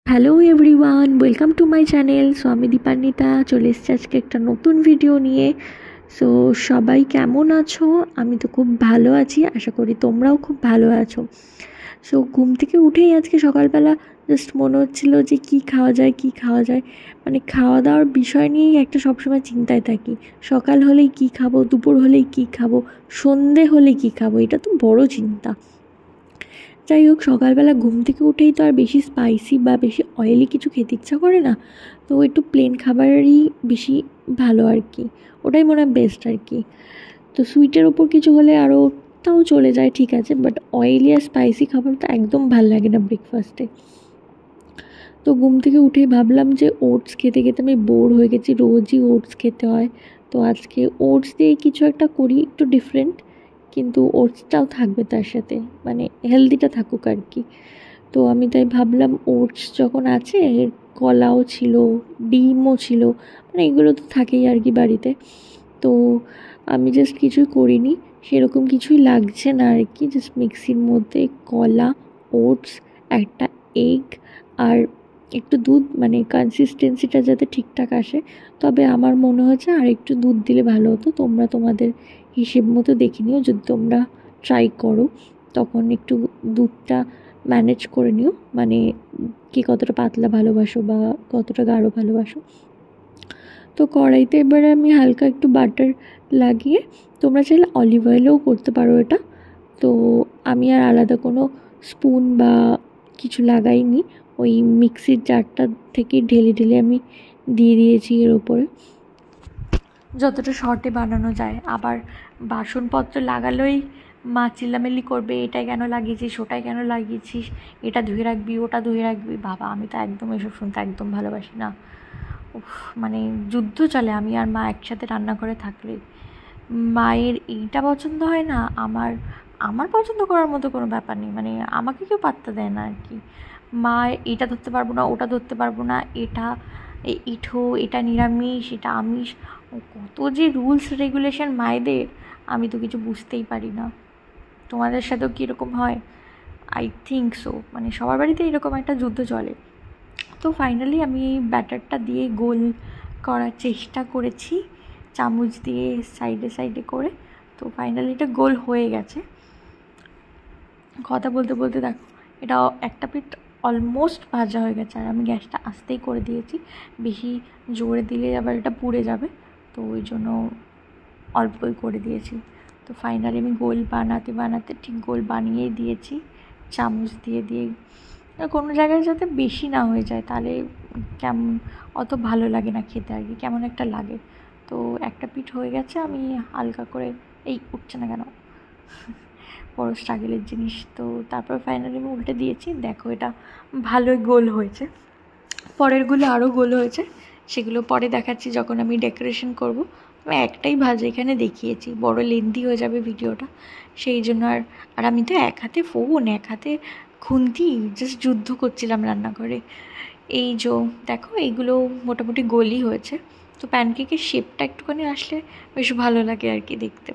Hello everyone, welcome to my channel. So আমি দীপান্বিতা চলে এসেছি আজকে একটা নতুন ভিডিও নিয়ে। সো সবাই কেমন আছো? আমি তো খুব ভালো আছি, আশা করি তোমরাও খুব ভালো আছো। সো ঘুম থেকে উঠেই আজকে সকালবেলা জাস্ট মনে হচ্ছিলো যে কী খাওয়া যায় কী খাওয়া যায়, মানে খাওয়া দাওয়ার বিষয় নিয়েই একটা সবসময় চিন্তায় থাকি। সকাল হলেই কী খাবো, দুপুর হলেই কী খাবো, সন্ধে হলে কী খাবো, এটা তো বড় চিন্তা। যাই হোক, সকালবেলা ঘুম থেকে উঠেই তো আর বেশি স্পাইসি বা বেশি অয়েলি কিছু খেতে ইচ্ছা করে না, তো একটু প্লেন খাবারই বেশি ভালো আর কি, ওটাই মনে হয় বেস্ট আর কি। তো সুইটের ওপর কিছু হলে আরও তাও চলে যায়, ঠিক আছে, বাট অয়েলি আর স্পাইসি খাবার তো একদম ভাল লাগে না ব্রেকফাস্টে। তো ঘুম থেকে উঠেই ভাবলাম যে ওটস খেতে খেতে আমি বোর হয়ে গেছি, রোজই ওটস খেতে হয়। তো আজকে ওটস দিয়ে কিছু একটা করি, একটু ডিফারেন্ট, কিন্তু ওটসটাও থাকবে তার সাথে, মানে হেলদিটা থাকুক আর কি। তো আমি তাই ভাবলাম ওটস যখন আছে, কলাও ছিল, ডিমও ছিল, মানে এগুলো তো থাকেই আর কি বাড়িতে। তো আমি জাস্ট কিছুই করিনি, সেরকম কিছুই লাগছে না আর কি। জাস্ট মিক্সির মধ্যে কলা, ওটস, একটা এগ আর একটু দুধ, মানে কনসিস্টেন্সিটা যাতে ঠিকঠাক আসে। তবে আমার মনে হয়েছে আর একটু দুধ দিলে ভালো হতো। তোমরা তোমাদের হিসেব মতো দেখে নিও, যদি তোমরা ট্রাই করো তখন একটু দুধটা ম্যানেজ করে নিও, মানে কি কতটা পাতলা ভালোবাসো বা কতটা গাঢ় ভালোবাসো। তো কড়াইতে এবারে আমি হালকা একটু বাটার লাগিয়ে, তোমরা চাইলে অলিভ অয়েলেও করতে পারো এটা। তো আমি আর আলাদা কোনো স্পুন বা কিছু লাগাইনি, ওই মিক্সির জারটা থেকে ঢেলে ঢেলে আমি দিয়ে দিয়েছি এর ওপরে, যতটা শর্টে বানানো যায়। আবার বাসনপত্র লাগালেই মা চিল্লামিল্লি করবে, এটাই কেন লাগিয়েছিস, ওটাই কেন লাগিয়েছিস, এটা ধুয়ে রাখবি, ওটা ধুয়ে রাখবি। বাবা, আমি তো একদম এসব শুনতে একদম ভালোবাসি না। উফ, মানে যুদ্ধ চলে আমি আর মা একসাথে রান্নাঘরে থাকলে। মায়ের এইটা পছন্দ হয় না, আমার আমার পছন্দ করার মতো কোনো ব্যাপার নেই, মানে আমাকে কেউ পাত্তা দেয় না আর কি। মা এটা ধরতে পারবো না, ওটা ধরতে পারবো না, এটা ইঠো, এটা নিরামিষ, এটা আমিষ, কত যে রুলস রেগুলেশন মায়েদের, আমি তো কিছু বুঝতেই পারি না। তোমাদের সাথেও কীরকম হয়? আই থিঙ্ক সো, মানে সবার বাড়িতে এরকম একটা যুদ্ধ চলে। তো ফাইনালি আমি এই ব্যাটারটা দিয়ে গোল করার চেষ্টা করেছি, চামচ দিয়ে সাইডে সাইডে করে। তো ফাইনালি এটা গোল হয়ে গেছে। কথা বলতে বলতে দেখো, এটা একটা পিঠ অলমোস্ট ভাজা হয়ে গেছে, আর আমি গ্যাসটা আস্তেই করে দিয়েছি। বেশি জোরে দিলে আবার এটা পুড়ে যাবে, তো ওই জন্য অল্পই করে দিয়েছি। তো ফাইনালি আমি গোল বানাতে বানাতে ঠিক গোল বানিয়েই দিয়েছি, চামচ দিয়ে দিয়ে। কোনো জায়গায় যাতে বেশি না হয়ে যায়, তাহলে কেমন অত ভালো লাগে না খেতে আর কি, কেমন একটা লাগে। তো একটা পিঠ হয়ে গেছে, আমি হালকা করে, এই উঠছে না কেন, বড় স্ট্রাগলের জিনিস। তো তারপর ফাইনালি আমি উল্টে দিয়েছি, দেখো এটা ভালোই গোল হয়েছে। পরেরগুলো আরও গোল হয়েছে, সেগুলো পরে দেখাচ্ছি যখন আমি ডেকোরেশন করব। আমি একটাই ভাজা এখানে দেখিয়েছি, বড় লেন্দি হয়ে যাবে ভিডিওটা, সেই জন্য। আর আমি তো এক হাতে ফোন, এক হাতে খুন্তি, জাস্ট যুদ্ধ করছিলাম রান্নাঘরে। এই যে দেখো, এইগুলো মোটামুটি গোলই হয়েছে। তো প্যানকেকের শেপটা একটুখানি আসলে বেশ ভালো লাগে আর কি দেখতে।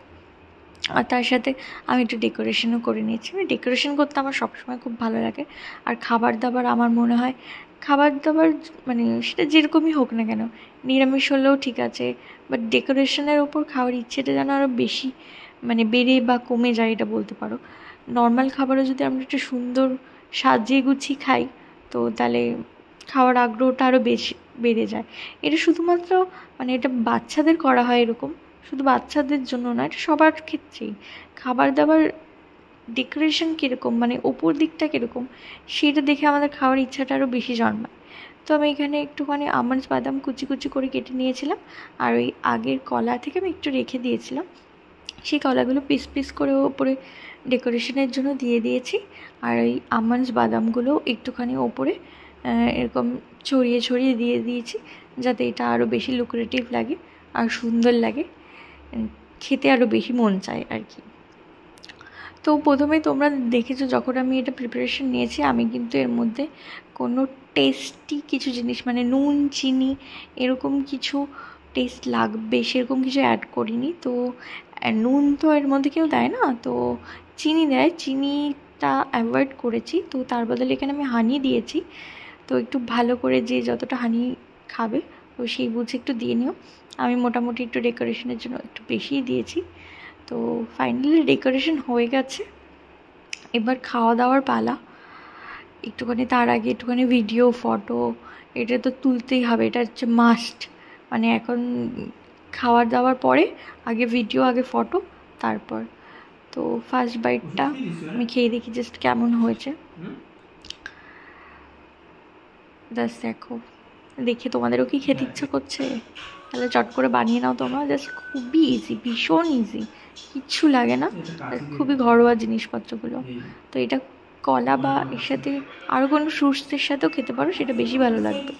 আর তার সাথে আমি একটু ডেকোরেশনও করে নিয়েছি। আমি ডেকোরেশন করতে আমার সবসময় খুব ভালো লাগে। আর খাবার দাবার আমার মনে হয়, খাবার দাবার মানে সেটা যেরকমই হোক না কেন, নিরামিষ হলেও ঠিক আছে, বাট ডেকোরেশনের ওপর খাওয়ার ইচ্ছেটা যেন আরও বেশি, মানে বেড়ে বা কমে যায় এটা বলতে পারো। নর্মাল খাবারও যদি আমরা একটু সুন্দর সাজিয়ে গুছিয়ে খাই, তো তাহলে খাওয়ার আগ্রহটা আরও বেশি বেড়ে যায়। এটা শুধুমাত্র, মানে এটা বাচ্চাদের করা হয় এরকম, শুধু বাচ্চাদের জন্য না, এটা সবার ক্ষেত্রেই। খাবার দাবার ডেকোরেশন কীরকম, মানে ওপর দিকটা কীরকম, সেটা দেখে আমাদের খাওয়ার ইচ্ছাটা আরও বেশি জন্মায়। তো আমি এখানে একটুখানি আমন্ডস বাদাম কুচি কুচি করে কেটে নিয়েছিলাম, আর ওই আগের কলা থেকে আমি একটু রেখে দিয়েছিলাম, সেই কলাগুলো পিস পিস করে ওপরে ডেকোরেশনের জন্য দিয়ে দিয়েছি। আর ওই আমন্ডস বাদামগুলো একটুখানি ওপরে এরকম ছড়িয়ে ছড়িয়ে দিয়ে দিয়েছি, যাতে এটা আরও বেশি লুক্রেটিভ লাগে আর সুন্দর লাগে, খেতে আরও বেশি মন চায় আর কি। তো প্রথমেই তোমরা দেখেছো যখন আমি এটা প্রিপারেশন নিয়েছি, আমি কিন্তু এর মধ্যে কোনো টেস্টি কিছু জিনিস, মানে নুন চিনি এরকম কিছু টেস্ট লাগবে সেরকম কিছু অ্যাড করিনি। তো নুন তো এর মধ্যে কেউ দেয় না, তো চিনি দেয়, চিনিটা অ্যাভয়েড করেছি। তো তার বদলে এখানে আমি হানি দিয়েছি। তো একটু ভালো করে যে যতটা হানি খাবে তো সেই বুঝে একটু দিয়ে নিও। আমি মোটামুটি একটু ডেকোরেশনের জন্য একটু বেশিই দিয়েছি। তো ফাইনালি ডেকোরেশন হয়ে গেছে, এবার খাওয়া দাওয়ার পালা। একটুখানি তার আগে একটুখানি ভিডিও ফটো এটা তো তুলতেই হবে, এটা হচ্ছে মাস্ট। মানে এখন খাওয়ার দাওয়ার পরে আগে ভিডিও, আগে ফটো, তারপর। তো ফার্স্ট বাইটটা আমি খেয়ে দেখি জাস্ট কেমন হয়েছে। জাস্ট দেখো, দেখে তোমাদেরও কি খেতে ইচ্ছা করছে? তাহলে চট করে বানিয়ে নাও তোমরা। জাস্ট খুবই ইজি, ভীষণ ইজি, কিচ্ছু লাগে না, খুবই ঘরোয়া জিনিসপত্রগুলো। তো এটা কলা বা এর সাথে আরও কোনো ফ্রুটসের সাথেও খেতে পারো, সেটা বেশি ভালো লাগবে।